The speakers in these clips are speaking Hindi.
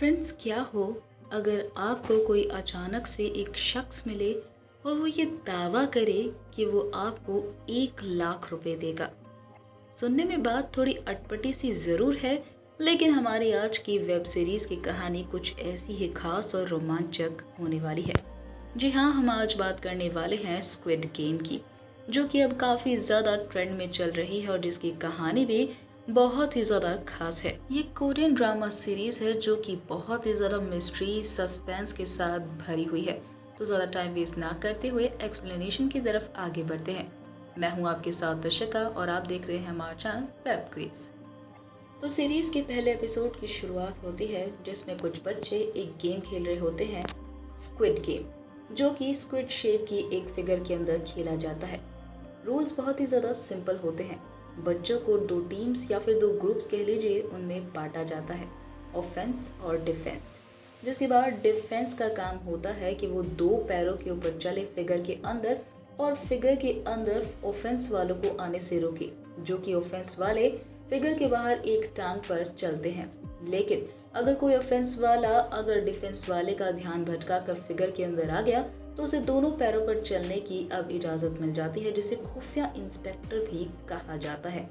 फ्रेंड्स, क्या हो अगर आपको कोई अचानक से एक शख्स मिले और वो ये दावा करे कि वो आपको 1 लाख रुपए देगा। सुनने में बात थोड़ी अटपटी सी ज़रूर है, लेकिन हमारी आज की वेब सीरीज़ की कहानी कुछ ऐसी ही खास और रोमांचक होने वाली है। जी हाँ, हम आज बात करने वाले हैं स्क्विड गेम की, जो कि अब काफ़ी ज़्यादा ट्रेंड में चल रही है और जिसकी कहानी भी बहुत ही ज़्यादा खास है। ये कोरियन ड्रामा सीरीज़ है जो कि बहुत ही ज़्यादा मिस्ट्री सस्पेंस के साथ भरी हुई है। तो ज़्यादा टाइम वेस्ट ना करते हुए एक्सप्लेनेशन की तरफ आगे बढ़ते हैं। मैं हूँ आपके साथ दर्शका और आप देख रहे हैं हमारा चैनल वेब क्विज। तो सीरीज के पहले एपिसोड की शुरुआत होती है जिसमें कुछ बच्चे एक गेम खेल रहे होते हैं, स्क्विड गेम, जो कि स्क्विड शेप की एक फिगर के अंदर खेला जाता है। रूल्स बहुत ही ज़्यादा सिंपल होते हैं। बच्चों को दो टीम्स या फिर दो ग्रुप्स कह लीजिए, उनमें बांटा जाता है, ऑफेंस और डिफेंस। जिसके बाद डिफेंस का काम होता है कि वो दो पैरों के ऊपर चले फिगर के अंदर और फिगर के अंदर ऑफेंस वालों को आने से रोके, जो कि ऑफेंस वाले फिगर के बाहर एक टांग पर चलते हैं। लेकिन अगर कोई ऑफेंस वाला अगर डिफेंस वाले का ध्यान भटका कर फिगर के अंदर आ गया तो उसे दोनों पैरों पर चलने की अब इजाजत मिल जाती है, जिसे खुफिया इंस्पेक्टर भी कहा जाता है।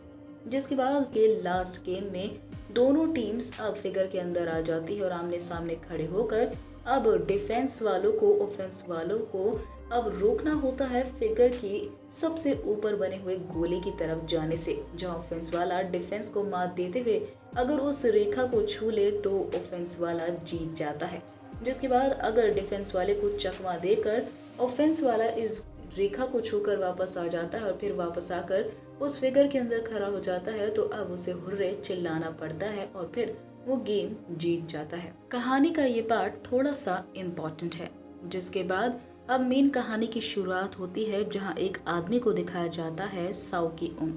जिसके बाद के लास्ट गेम में दोनों टीम्स अब फिगर के अंदर आ जाती है और आमने सामने खड़े होकर अब डिफेंस वालों को ऑफेंस वालों को अब रोकना होता है फिगर की सबसे ऊपर बने हुए गोले की तरफ जाने से, जहां ऑफेंस वाला डिफेंस को मात देते हुए अगर उस रेखा को छू ले तो ऑफेंस वाला जीत जाता है। जिसके बाद अगर डिफेंस वाले को चकमा देकर ऑफेंस वाला इस रेखा को छूकर वापस आ जाता है और फिर वापस आकर उस फिगर के अंदर खड़ा हो जाता है, तो अब उसे हुर्रे चिल्लाना पड़ता है और फिर वो गेम जीत जाता है। कहानी का ये पार्ट थोड़ा सा इम्पोर्टेंट है। जिसके बाद अब मेन कहानी की शुरुआत होती है, जहाँ एक आदमी को दिखाया जाता है, साओ की उंग,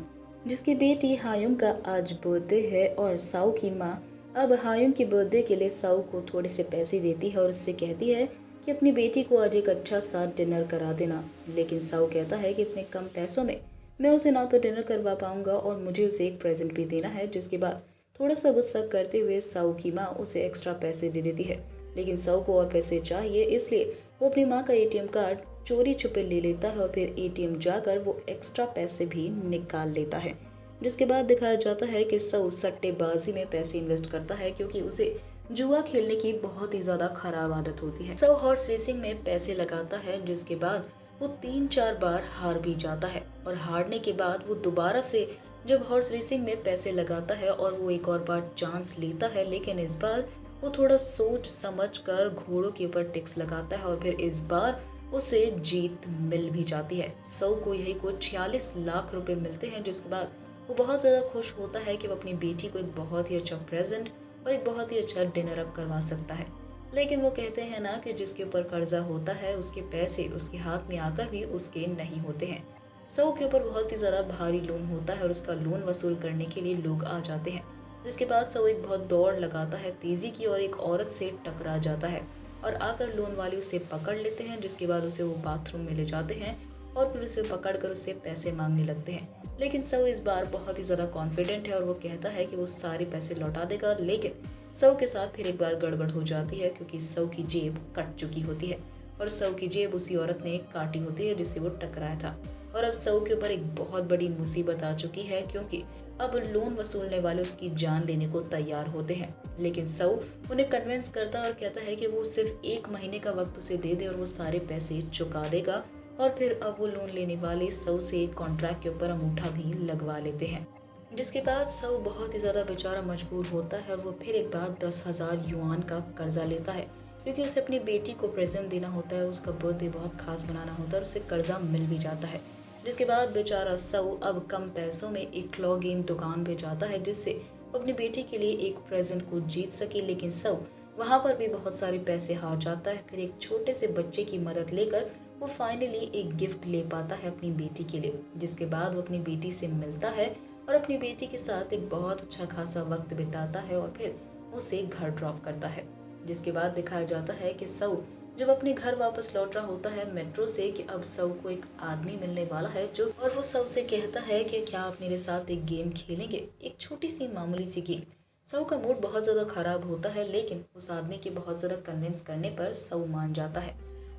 जिसकी बेटी हायुंग का आज बर्थडे है और साओ की माँ अब हायुंग के बर्थडे के लिए साओ को थोड़े से पैसे देती है और उससे कहती है कि अपनी बेटी को आज एक अच्छा सा डिनर करा देना। लेकिन साओ कहता है कि इतने कम पैसों में मैं उसे ना तो डिनर करवा पाऊंगा और मुझे उसे एक प्रेजेंट भी देना है। जिसके बाद थोड़ा सा गुस्सा करते हुए साओ की माँ उसे एक्स्ट्रा पैसे दे देती है, लेकिन साओ को और पैसे चाहिए, इसलिए वो अपनी माँ का एटीएम कार्ड चोरी छुपे ले लेता है और फिर एटीएम जाकर वो एक्स्ट्रा पैसे भी निकाल लेता है। जिसके बाद दिखाया जाता है कि साओ सट्टेबाजी में पैसे इन्वेस्ट करता है, क्योंकि उसे जुआ खेलने की बहुत ही ज्यादा खराब आदत होती है। साओ हॉर्स रेसिंग में पैसे लगाता है, जिसके बाद वो 3-4 बार हार भी जाता है और हारने के बाद वो दोबारा से जब हॉर्स रेसिंग में पैसे लगाता है और वो एक और बार चांस लेता है, लेकिन इस बार वो थोड़ा सोच समझ कर घोड़ों के ऊपर टिक्स लगाता है और फिर इस बार उसे जीत मिल भी जाती है। साओ को यही कुछ 46 लाख रुपए मिलते हैं। जिसके बाद वो बहुत ज़्यादा खुश होता है कि वो अपनी बेटी को एक बहुत ही अच्छा प्रेजेंट और एक बहुत ही अच्छा डिनर अप करवा सकता है। लेकिन वो कहते हैं ना कि जिसके ऊपर कर्जा होता है उसके पैसे उसके हाथ में आकर भी उसके नहीं होते हैं। साओ के ऊपर बहुत ही ज़्यादा भारी लोन होता है और उसका लोन वसूल करने के लिए लोग आ जाते हैं। जिसके बाद साओ एक बहुत दौड़ लगाता है तेजी की और एक औरत से टकरा जाता है और आकर लोन वाले उसे पकड़ लेते हैं। जिसके बाद उसे वो बाथरूम में ले जाते हैं और फिर उसे पकड़कर उससे पैसे मांगने लगते हैं। लेकिन साओ इस बार बहुत ही ज़्यादा कॉन्फिडेंट है और वो कहता है कि वो सारे पैसे लौटा देगा। लेकिन साओ के साथ फिर एक बार गड़बड़ हो जाती है, क्योंकि साओ की जेब कट चुकी होती है और साओ की जेब उसी औरत ने काटी होती है जिससे वो टकराया था। और अब साओ के ऊपर एक बहुत बड़ी मुसीबत आ चुकी है, क्योंकि अब लोन वसूलने वाले उसकी जान लेने को तैयार होते हैं। लेकिन साओ उन्हें कन्विंस करता है और कहता है कि वो सिर्फ 1 महीने का वक्त उसे दे दे और वो सारे पैसे चुका देगा। और फिर अब वो लोन लेने वाले साओ से एक कॉन्ट्रैक्ट के ऊपर अंगूठा भी लगवा लेते हैं। जिसके बाद साओ बहुत ही ज़्यादा बेचारा मजबूर होता है और वो फिर एक बार 10,000 युआन का कर्जा लेता है, क्योंकि उसे अपनी बेटी को प्रेजेंट देना होता है, उसका बर्थडे बहुत खास बनाना होता है और उसे कर्जा मिल भी जाता है। जिसके बाद बेचारा साओ अब कम पैसों में एक क्लॉ गेम दुकान पे जाता है, जिससे वो अपनी बेटी के लिए एक प्रेजेंट को जीत सके। लेकिन साओ वहाँ पर भी बहुत सारे पैसे हार जाता है। फिर एक छोटे से बच्चे की मदद लेकर वो फाइनली एक गिफ्ट ले पाता है अपनी बेटी के लिए। जिसके बाद वो अपनी बेटी से मिलता है और अपनी बेटी के साथ एक बहुत अच्छा खासा वक्त बिताता है और फिर उसे घर ड्रॉप करता है। जिसके बाद दिखाया जाता है कि साओ जब अपने घर वापस लौट रहा होता है मेट्रो से, कि अब साओ को एक आदमी मिलने वाला है जो, और वो साओ से कहता है कि क्या आप मेरे साथ एक गेम खेलेंगे, एक छोटी सी मामूली सी गेम, सऊ का मूड बहुत ज़्यादा खराब होता है, लेकिन उस आदमी के बहुत ज़्यादा कन्विंस करने पर सऊ मान जाता है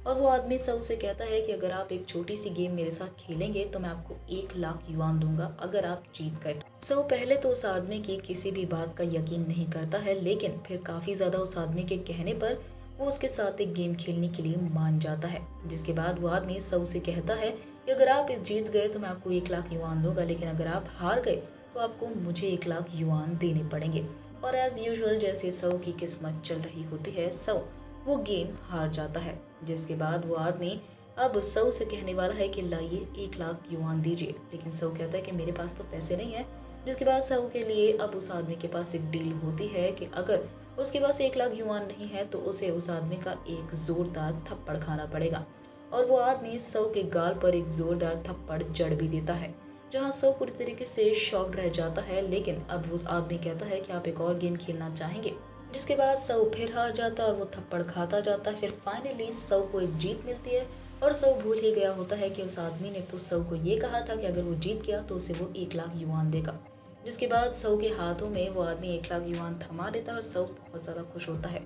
और वो आदमी सऊ से कहता है कि अगर आप एक छोटी सी गेम मेरे साथ खेलेंगे तो मैं आपको 1 लाख युआन दूंगा अगर आप जीत गए। सऊ पहले तो उस आदमी की किसी भी बात का यकीन नहीं करता है, लेकिन फिर काफ़ी ज़्यादा उस आदमी के कहने पर वो उसके साथ एक गेम खेलने के लिए मान जाता है। जिसके बाद वो आदमी सऊ से कहता है कि अगर आप जीत गए तो मैं आपको 1 लाख युआन दूंगा, लेकिन अगर आप हार गए तो आपको मुझे 1 लाख युआन देने पड़ेंगे। और एज यूजुअल जैसे सऊ की किस्मत चल रही होती है, सऊ वो गेम हार जाता है। जिसके बाद वो आदमी अब सऊ से कहने वाला है कि लाइए 1 लाख युआन दीजिए, लेकिन सऊ कहता है कि मेरे पास तो पैसे नहीं है। जिसके बाद सऊ के लिए अब उस आदमी के पास एक डील होती है कि अगर उसके पास 1 लाख युआन नहीं है तो उसे उस आदमी का एक जोरदार थप्पड़ खाना पड़ेगा। और वो आदमी सऊ के गाल पर एक जोरदार थप्पड़ जड़ भी देता है, जहाँ सऊ पूरी तरीके से शॉक्ड रह जाता है। लेकिन अब उस आदमी कहता है कि आप एक और गेम खेलना चाहेंगे। जिसके बाद सऊ फिर हार जाता है और वो थप्पड़ खाता जाता है। फिर फाइनली सऊ को एक जीत मिलती है और सऊ भूल ही गया होता है कि उस आदमी ने तो सऊ को ये कहा था कि अगर वो जीत गया तो उसे वो 1 लाख युआन देगा। जिसके बाद सऊ के हाथों में वो आदमी 1 लाख युआन थमा देता है और सऊ बहुत ज़्यादा खुश होता है।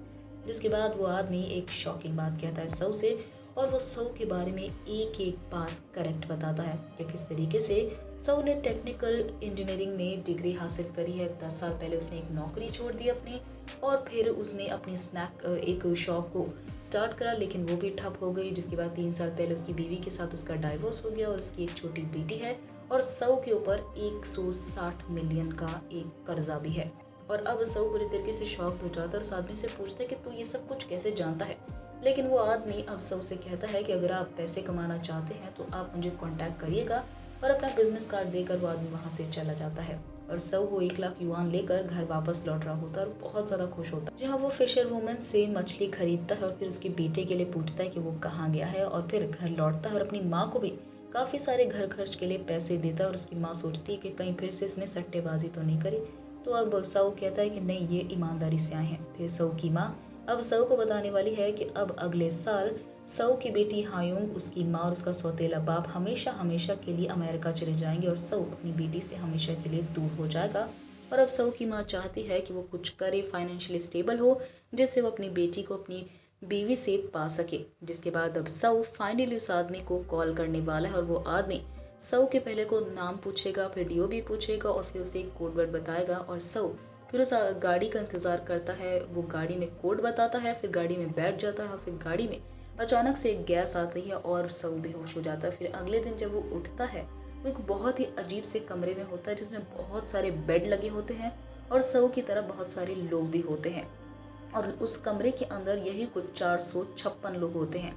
जिसके बाद वो आदमी एक शॉकिंग बात कहता है सऊ से और वो सऊ के बारे में एक एक बात करेक्ट बताता है कि किस तरीके से सऊ ने टेक्निकल इंजीनियरिंग में डिग्री हासिल करी है। 10 साल पहले उसने एक नौकरी छोड़ दी अपनी और फिर उसने अपनी स्नैक एक शॉप को स्टार्ट करा, लेकिन वो भी ठप हो गई। जिसके बाद 3 साल पहले उसकी बीवी के साथ उसका डाइवोर्स हो गया और उसकी एक छोटी बेटी है और सऊ के ऊपर 160 मिलियन का एक कर्जा भी है। और अब सऊ पूरी तरीके से शॉक्ड हो जाता है और उस आदमी से पूछता है कि तू ये सब कुछ कैसे जानता है। लेकिन वो आदमी अब सऊ से कहता है कि अगर आप पैसे कमाना चाहते हैं तो आप मुझे कांटेक्ट करिएगा, और अपना बिजनेस कार्ड देकर वो आदमी वहाँ से चला जाता है। और सऊ वो 1 लाख युआन लेकर घर वापस लौट रहा होता है और बहुत ज़्यादा खुश होता है, जहाँ वो फिशर वुमन से मछली खरीदता है और फिर उसके बेटे के लिए पूछता है कि वो कहाँ गया है, और फिर घर लौटता है और अपनी माँ को भी काफ़ी सारे घर खर्च के लिए पैसे देता है। और उसकी माँ सोचती है कि कहीं फिर से इसने सट्टेबाजी तो नहीं करी। तो अब सऊ कहता है कि नहीं, ये ईमानदारी से आए हैं। फिर सऊ की माँ अब सऊ को बताने वाली है कि अब अगले साल सऊ की बेटी हायुंग, उसकी माँ और उसका सौतेला बाप हमेशा हमेशा के लिए अमेरिका चले जाएंगे और सऊ अपनी बेटी से हमेशा के लिए दूर हो जाएगा। और अब सऊ की माँ चाहती है कि वो कुछ करे, फाइनेंशियली स्टेबल हो, जिससे वो अपनी बेटी को अपनी बीवी से पा सके। जिसके बाद अब सऊ फाइनली उस आदमी को कॉल करने वाला है और वो आदमी सऊ के पहले को नाम पूछेगा, फिर डीओबी पूछेगा और फिर उसे एक कोड वर्ड बताएगा। और सऊ फिर उस गाड़ी का इंतज़ार करता है। वो गाड़ी में कोड बताता है, फिर गाड़ी में बैठ जाता है और फिर गाड़ी में अचानक से एक गैस आती है और सऊ बेहोश हो जाता है। फिर अगले दिन जब वो उठता है वो एक बहुत ही अजीब से कमरे में होता है जिसमें बहुत सारे बेड लगे होते हैं और सऊ की तरह बहुत सारे लोग भी होते हैं। और उस कमरे के अंदर यही कुछ 456 लोग होते हैं।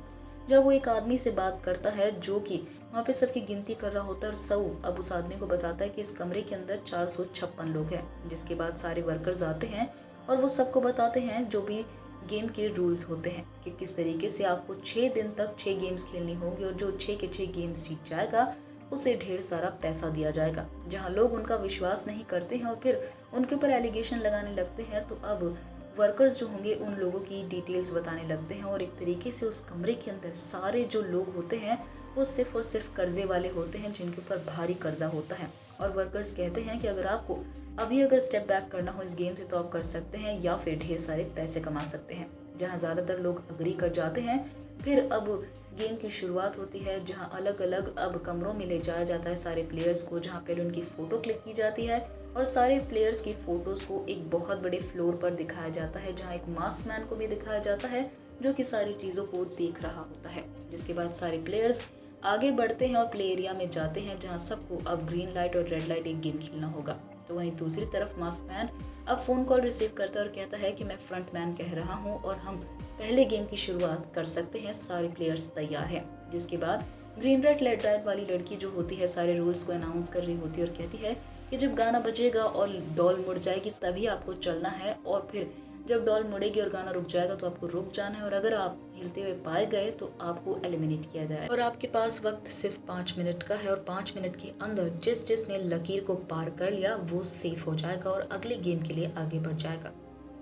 जब वो एक आदमी से बात करता है जो कि वहाँ पे सबकी गिनती कर रहा होता है, और सऊ अब उस आदमी को बताता है कि इस कमरे के अंदर 456 लोग हैं। जिसके बाद सारे वर्कर्स आते हैं और वो सबको बताते हैं जो भी गेम के रूल्स होते हैं कि किस तरीके से आपको 6 दिन तक 6 गेम्स खेलनी होगी और जो 6 के 6 गेम्स जीत जाएगा उसे ढेर सारा पैसा दिया जाएगा। जहाँ लोग उनका विश्वास नहीं करते हैं और फिर उनके ऊपर एलिगेशन लगाने लगते हैं, तो अब वर्कर्स जो होंगे उन लोगों की डिटेल्स बताने लगते हैं। और एक तरीके से उस कमरे के अंदर सारे जो लोग होते हैं वो सिर्फ और सिर्फ कर्जे वाले होते हैं जिनके ऊपर भारी कर्जा होता है। और वर्कर्स कहते हैं कि अगर आपको अभी अगर स्टेप बैक करना हो इस गेम से तो आप कर सकते हैं या फिर ढेर सारे पैसे कमा सकते हैं। जहां ज़्यादातर लोग अग्री कर जाते हैं। फिर अब गेम की शुरुआत होती है जहां अलग अलग अब कमरों में ले जाया जाता है सारे प्लेयर्स को, जहां पहले उनकी फ़ोटो क्लिक की जाती है और सारे प्लेयर्स की फ़ोटोज़ को एक बहुत बड़े फ्लोर पर दिखाया जाता है, जहां एक मास्क मैन को भी दिखाया जाता है जो कि सारी चीज़ों को देख रहा होता है। जिसके बाद सारे प्लेयर्स आगे बढ़ते हैं और प्ले एरिया में जाते हैं जहां सबको अब ग्रीन लाइट और रेड लाइट एक गेम खेलना होगा। तो वहीं दूसरी तरफ मास्क मैन अब फ़ोन कॉल रिसीव करता है और कहता है कि मैं फ्रंट मैन कह रहा हूं और हम पहले गेम की शुरुआत कर सकते हैं, सारे प्लेयर्स तैयार हैं। जिसके बाद ग्रीन रेड रेड लाइट वाली लड़की जो होती है सारे रूल्स को अनाउंस कर रही होती है और कहती है कि जब गाना बजेगा और डॉल मुड़ जाएगी तभी आपको चलना है, और फिर जब डॉल मुड़ेगी और गाना रुक जाएगा तो आपको रुक जाना है, और अगर आप हिलते हुए पाए गए तो आपको एलिमिनेट किया जाए। और आपके पास वक्त सिर्फ 5 मिनट का है और 5 मिनट के अंदर जिसने लकीर को पार कर लिया वो सेफ हो जाएगा और अगले गेम के लिए आगे बढ़ जाएगा।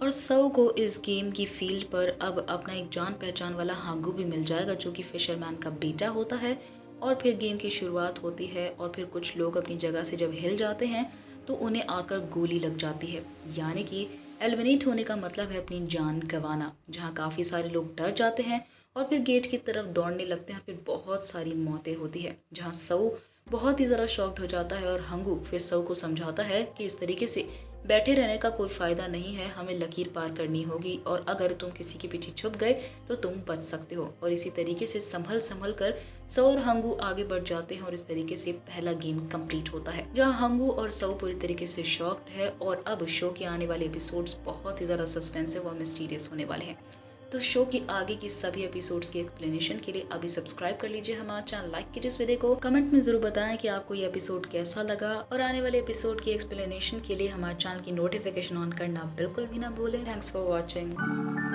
और सऊ को इस गेम की फील्ड पर अब अपना एक जान पहचान वाला हांगू भी मिल जाएगा जो कि फिशरमैन का बेटा होता है। और फिर गेम की शुरुआत होती है और फिर कुछ लोग अपनी जगह से जब हिल जाते हैं तो उन्हें आकर गोली लग जाती है। यानी कि एलिमिनेट होने का मतलब है अपनी जान गंवाना, जहाँ काफ़ी सारे लोग डर जाते हैं और फिर गेट की तरफ दौड़ने लगते हैं। फिर बहुत सारी मौतें होती है, जहाँ सऊ बहुत ही ज़्यादा शॉक्ड हो जाता है और हंगू फिर सऊ को समझाता है कि इस तरीके से बैठे रहने का कोई फ़ायदा नहीं है, हमें लकीर पार करनी होगी और अगर तुम किसी के पीछे छुप गए तो तुम बच सकते हो। और इसी तरीके से संभल संभल कर सऊ और हंगू आगे बढ़ जाते हैं और इस तरीके से पहला गेम कंप्लीट होता है, जहां हंगू और सऊ पूरी तरीके से शॉक्ड है। और अब शो के आने वाले एपिसोड्स बहुत ही ज़्यादा सस्पेंसिव और मिस्टीरियस होने वाले हैं। तो शो की आगे की सभी एपिसोड्स की एक्सप्लेनेशन के लिए अभी सब्सक्राइब कर लीजिए हमारा चैनल, लाइक कीजिए इस वीडियो को, कमेंट में जरूर बताएं कि आपको ये एपिसोड कैसा लगा और आने वाले एपिसोड की एक्सप्लेनेशन के लिए हमारे चैनल की नोटिफिकेशन ऑन करना बिल्कुल भी ना भूलें। Thanks for watching.